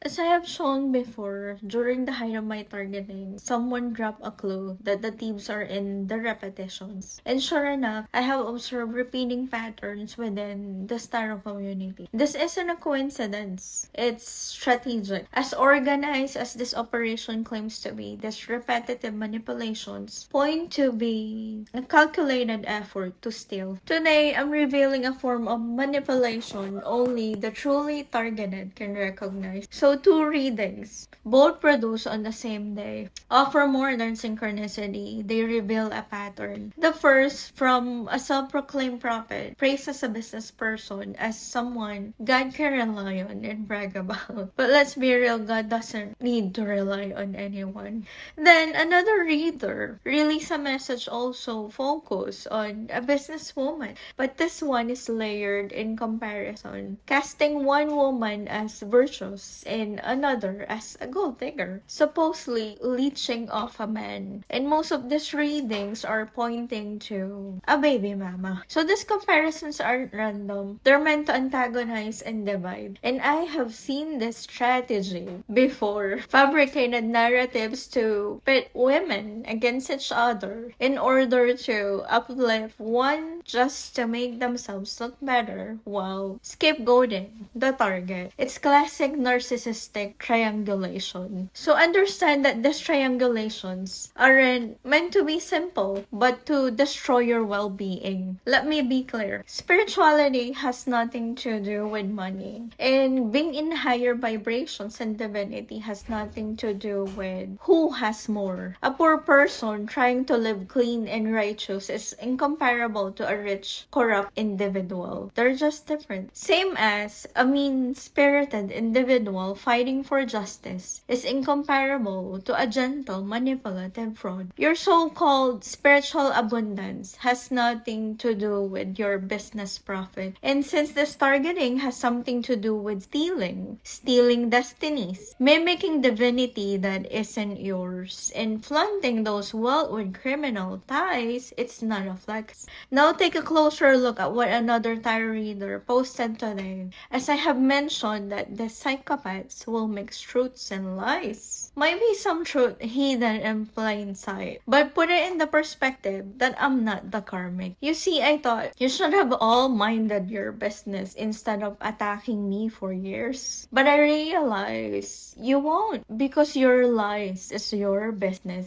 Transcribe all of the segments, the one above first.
As I have shown before, during the height of my targeting, someone dropped a clue that the themes are in the repetitions. And sure enough, I have observed repeating patterns within the Starro community. This isn't a coincidence. It's strategic. As organized as this operation claims to be, these repetitive manipulations point to be a calculated effort to steal. Today, I'm revealing a form of manipulation only the truly targeted can recognize. So two readings, both produced on the same day, offer more than synchronicity. They reveal a pattern. The first, from a self-proclaimed prophet, praises a business person as someone God can rely on and brag about. But let's be real, God doesn't need to rely on anyone. Then another reader release a message also focused on a businesswoman, but this one is layered in comparison, casting one woman as virtuous and another as a gold digger, supposedly leeching off a man. And most of these readings are pointing to a baby mama. So these comparisons aren't random. They're meant to antagonize and divide. And I have seen this strategy before. Fabricated narratives to pit women against each other in order to uplift one just to make themselves look better while scapegoating the target. It's classic narcissistic triangulation. So understand that these triangulations aren't meant to be simple, but to destroy your well-being. Let me be clear. Spirituality has nothing to do with money. And being in higher vibrations and divinity has nothing to do with who has more. A poor person trying to live clean and righteous is incomparable to a rich, corrupt individual. They're just different. Same as a mean-spirited individual fighting for justice is incomparable to a gentle, manipulative fraud. Your so-called spiritual abundance has nothing to do with your business profit. And since this targeting has something to do with stealing destinies, mimicking divinity that isn't yours, and flaunting those wealth with criminal ties, it's not a flex. Now take a closer look at what another tarot reader posted today. As I have mentioned that the psychopaths will mix truths and lies. Might be some truth hidden in plain sight, but put it in the perspective that I'm not the karmic. You see, I thought you should have all minded your business instead of attacking me for years. But I realize you won't, because your lies is your business.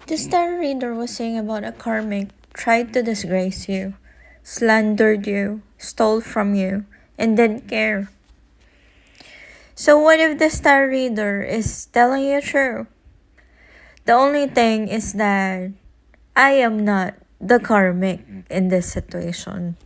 The star reader was saying about a karmic tried to disgrace you, slandered you, stole from you, and didn't care. So what if the star reader is telling you true? The only thing is that I am not the karmic in this situation.